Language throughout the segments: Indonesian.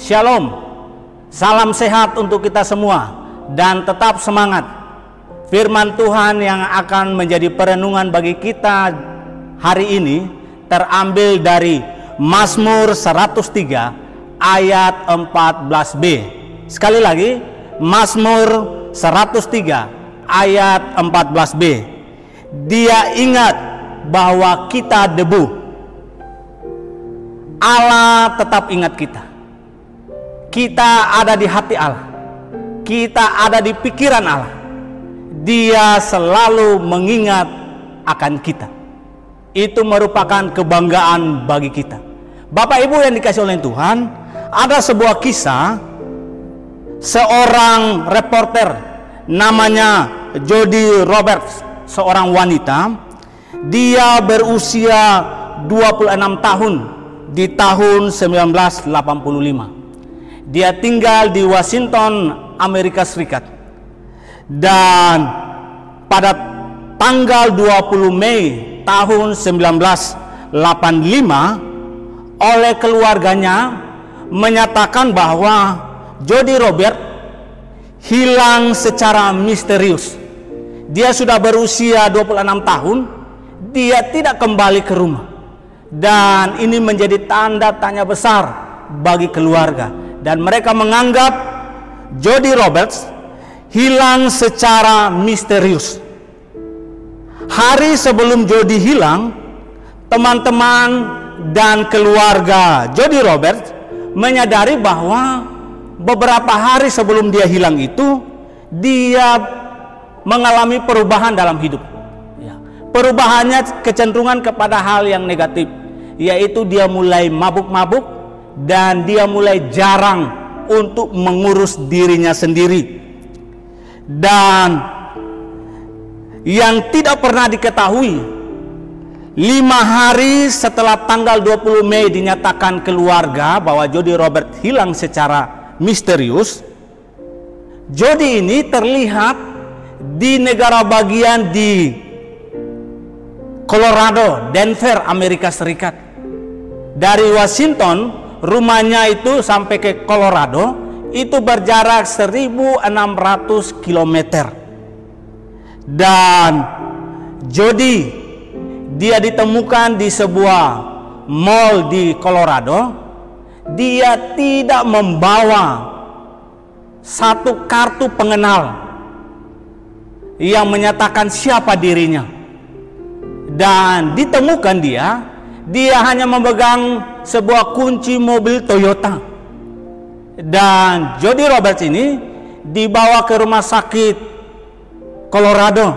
Shalom, salam sehat untuk kita semua dan tetap semangat. Firman Tuhan yang akan menjadi perenungan bagi kita hari ini terambil dari Mazmur 103 ayat 14b. Sekali lagi, Mazmur 103 ayat 14b. Dia ingat bahwa kita debu. Allah tetap ingat kita. Kita ada di hati Allah. Kita ada di pikiran Allah. Dia selalu mengingat akan kita. Itu merupakan kebanggaan bagi kita. Bapak Ibu yang dikasihi oleh Tuhan, ada sebuah kisah seorang reporter namanya Jody Roberts, seorang wanita. Dia berusia 26 tahun di tahun 1985. Dia tinggal di Washington, Amerika Serikat. Dan pada tanggal 20 Mei tahun 1985 oleh keluarganya menyatakan bahwa Jody Robert hilang secara misterius. Dia sudah berusia 26 tahun, dia tidak kembali ke rumah. Dan ini menjadi tanda tanya besar bagi keluarga. Dan mereka menganggap Jody Roberts hilang secara misterius. Hari sebelum Jody hilang, teman-teman dan keluarga Jody Roberts menyadari bahwa beberapa hari sebelum dia hilang itu, dia mengalami perubahan dalam hidup. Perubahannya kecenderungan kepada hal yang negatif, yaitu dia mulai mabuk-mabuk dan dia mulai jarang untuk mengurus dirinya sendiri. Dan yang tidak pernah diketahui, 5 hari setelah tanggal 20 Mei dinyatakan keluarga bahwa Jody Robert hilang secara misterius, Jody ini terlihat di negara bagian di Colorado, Denver, Amerika Serikat. Dari Washington, rumahnya itu sampai ke Colorado itu berjarak 1.600 km. Dan Jody, dia ditemukan di sebuah mall di Colorado. Dia tidak membawa satu kartu pengenal yang menyatakan siapa dirinya. Dan ditemukan dia hanya memegang sebuah kunci mobil Toyota. Dan Jody Roberts ini dibawa ke rumah sakit Colorado.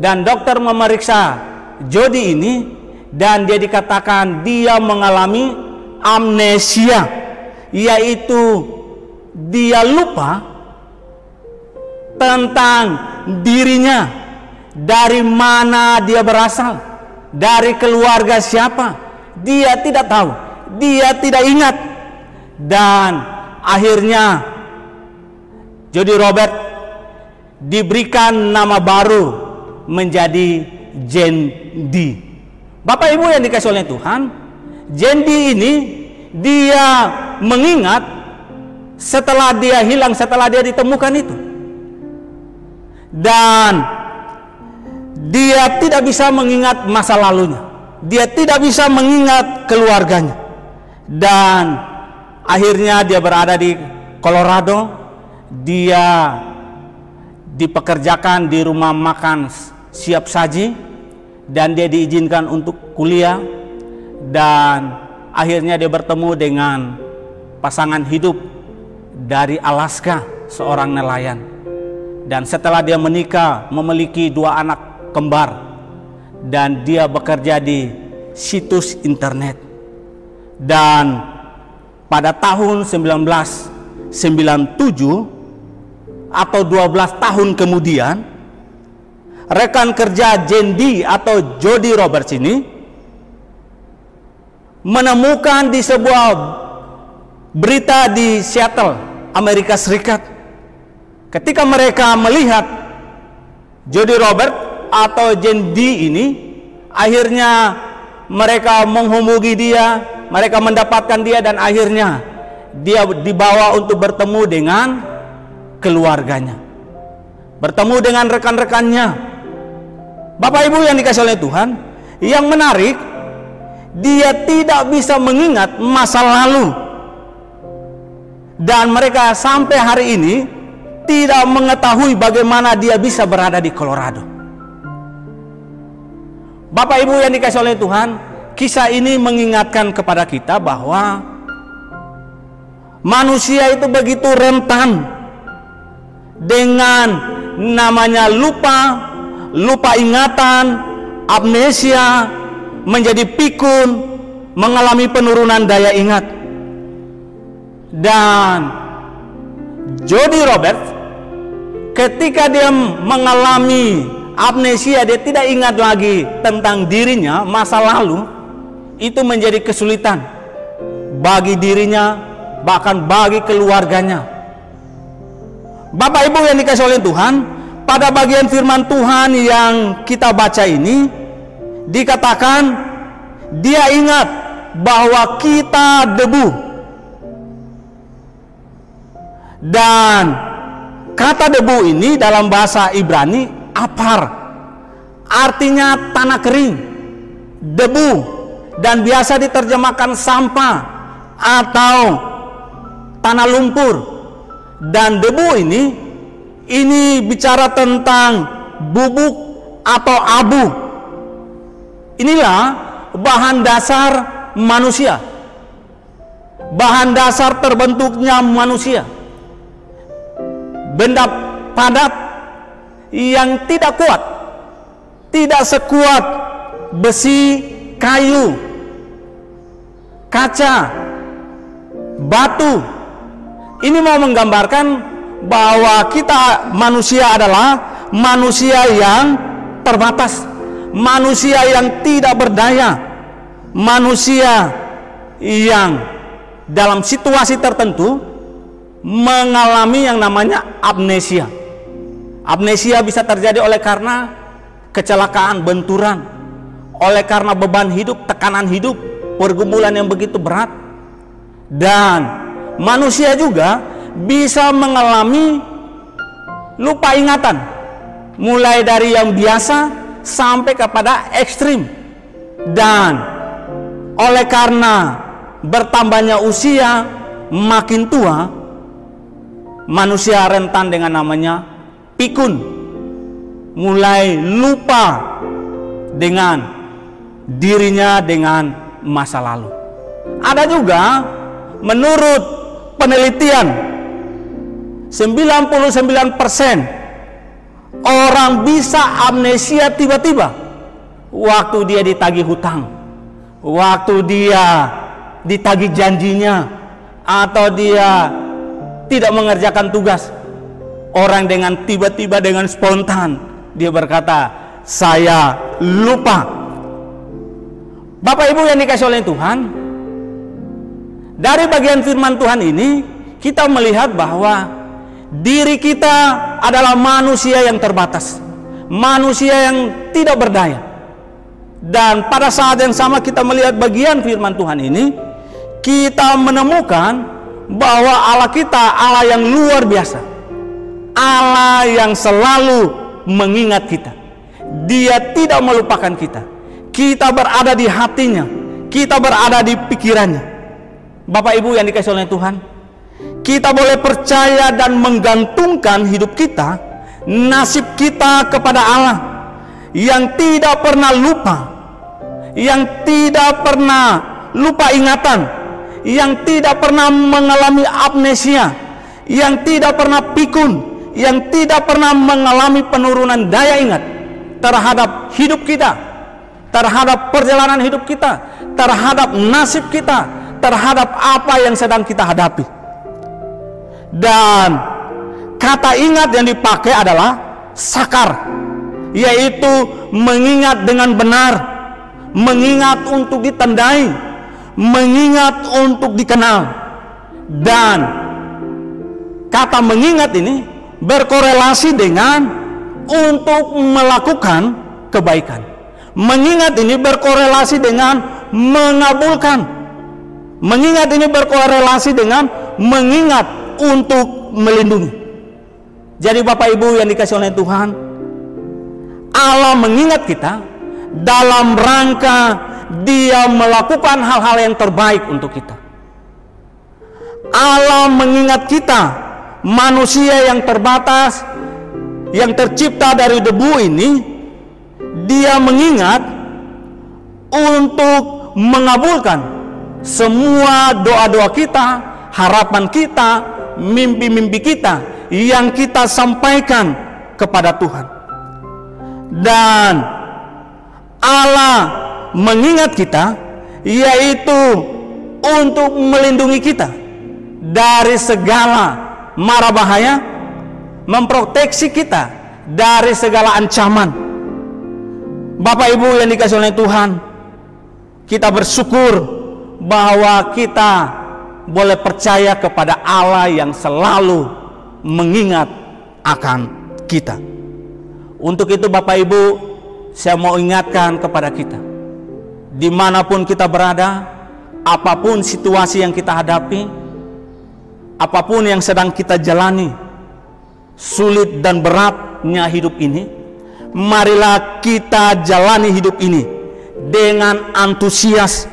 Dan dokter memeriksa Jody ini dan dia dikatakan dia mengalami amnesia, yaitu dia lupa tentang dirinya, dari mana dia berasal, dari keluarga siapa. Dia tidak tahu, dia tidak ingat. Dan akhirnya Jody Robert diberikan nama baru menjadi Jane D. Bapak Ibu yang dikasihi oleh Tuhan, Jane D ini dia mengingat setelah dia hilang, setelah dia ditemukan itu. Dan dia tidak bisa mengingat masa lalunya. Dia tidak bisa mengingat keluarganya. Dan akhirnya dia berada di Colorado. Dia dipekerjakan di rumah makan siap saji. Dan dia diizinkan untuk kuliah. Dan akhirnya dia bertemu dengan pasangan hidup dari Alaska, seorang nelayan. Dan setelah dia menikah, memiliki 2 anak kembar, dan dia bekerja di situs internet. Dan pada tahun 1997 atau 12 tahun kemudian, rekan kerja Jane D atau Jody Roberts ini menemukan di sebuah berita di Seattle, Amerika Serikat. Ketika mereka melihat Jody Robert atau Jane D ini, akhirnya mereka menghubungi dia, mereka mendapatkan dia, dan akhirnya dia dibawa untuk bertemu dengan keluarganya, bertemu dengan rekan-rekannya. Bapak Ibu yang dikasihi oleh Tuhan, yang menarik, dia tidak bisa mengingat masa lalu, dan mereka sampai hari ini tidak mengetahui bagaimana dia bisa berada di Colorado. Bapak Ibu yang dikasihi oleh Tuhan, kisah ini mengingatkan kepada kita bahwa manusia itu begitu rentan dengan namanya lupa ingatan, amnesia, menjadi pikun, mengalami penurunan daya ingat. Dan Jody Roberts, ketika dia mengalami amnesia, dia tidak ingat lagi tentang dirinya, masa lalu, itu menjadi kesulitan bagi dirinya, bahkan bagi keluarganya. Bapak Ibu yang dikasihi oleh Tuhan, pada bagian firman Tuhan yang kita baca ini dikatakan dia ingat bahwa kita debu, dan kata debu ini dalam bahasa Ibrani apar, artinya tanah kering, debu, dan biasa diterjemahkan sampah atau tanah lumpur. Dan debu ini bicara tentang bubuk atau abu. Inilah bahan dasar manusia, bahan dasar terbentuknya manusia. Benda padat yang tidak kuat, tidak sekuat besi, kayu, kaca, batu. Ini mau menggambarkan bahwa kita manusia adalah manusia yang terbatas, manusia yang tidak berdaya, manusia yang dalam situasi tertentu mengalami yang namanya amnesia. Amnesia bisa terjadi oleh karena kecelakaan, benturan, oleh karena beban hidup, tekanan hidup, pergumulan yang begitu berat. Dan manusia juga bisa mengalami lupa ingatan, mulai dari yang biasa sampai kepada ekstrim. Dan oleh karena bertambahnya usia, makin tua, manusia rentan dengan namanya pikun, mulai lupa dengan dirinya, dengan masa lalu. Ada juga menurut penelitian 99% orang bisa amnesia tiba-tiba waktu dia ditagih hutang, waktu dia ditagih janjinya, atau dia tidak mengerjakan tugas. Orang dengan tiba-tiba, dengan spontan dia berkata, saya lupa. Bapak Ibu yang dikasihi oleh Tuhan, dari bagian firman Tuhan ini kita melihat bahwa diri kita adalah manusia yang terbatas, manusia yang tidak berdaya. Dan pada saat yang sama kita melihat bagian firman Tuhan ini, kita menemukan bahwa Allah kita Allah yang luar biasa, Allah yang selalu mengingat kita. Dia tidak melupakan kita. Kita berada di hatinya, kita berada di pikirannya. Bapak Ibu yang dikasihi oleh Tuhan, kita boleh percaya dan menggantungkan hidup kita, nasib kita kepada Allah yang tidak pernah lupa, yang tidak pernah lupa ingatan, yang tidak pernah mengalami amnesia, yang tidak pernah pikun, yang tidak pernah mengalami penurunan daya ingat terhadap hidup kita, terhadap perjalanan hidup kita, terhadap nasib kita, terhadap apa yang sedang kita hadapi. Dan kata ingat yang dipakai adalah sakar, yaitu mengingat dengan benar, mengingat untuk ditandai, mengingat untuk dikenal. Dan kata mengingat ini berkorelasi dengan untuk melakukan kebaikan. Mengingat ini berkorelasi dengan mengabulkan Mengingat ini berkorelasi dengan mengingat untuk melindungi. Jadi Bapak Ibu yang dikasihi oleh Tuhan, Allah mengingat kita dalam rangka Dia melakukan hal-hal yang terbaik untuk kita. Allah mengingat kita, manusia yang terbatas, yang tercipta dari debu ini, Dia mengingat untuk mengabulkan semua doa-doa kita, harapan kita, mimpi-mimpi kita yang kita sampaikan kepada Tuhan. Dan Allah mengingat kita, yaitu untuk melindungi kita dari segala mara bahaya, memproteksi kita dari segala ancaman. Bapak Ibu yang dikasihi oleh Tuhan, kita bersyukur bahwa kita boleh percaya kepada Allah yang selalu mengingat akan kita. Untuk itu Bapak Ibu, saya mau ingatkan kepada kita, dimanapun kita berada, apapun situasi yang kita hadapi, apapun yang sedang kita jalani, sulit dan beratnya hidup ini, marilah kita jalani hidup ini dengan antusias,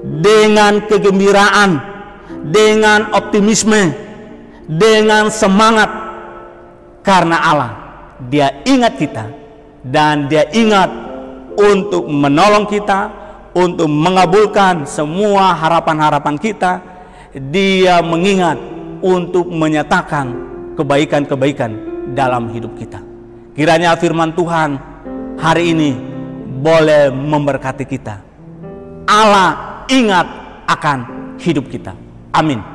dengan kegembiraan, dengan optimisme, dengan semangat, karena Allah, Dia ingat kita, dan Dia ingat untuk menolong kita, untuk mengabulkan semua harapan-harapan kita. Dia mengingat untuk menyatakan kebaikan-kebaikan dalam hidup kita. Kiranya firman Tuhan hari ini boleh memberkati kita. Allah ingat akan hidup kita. Amin.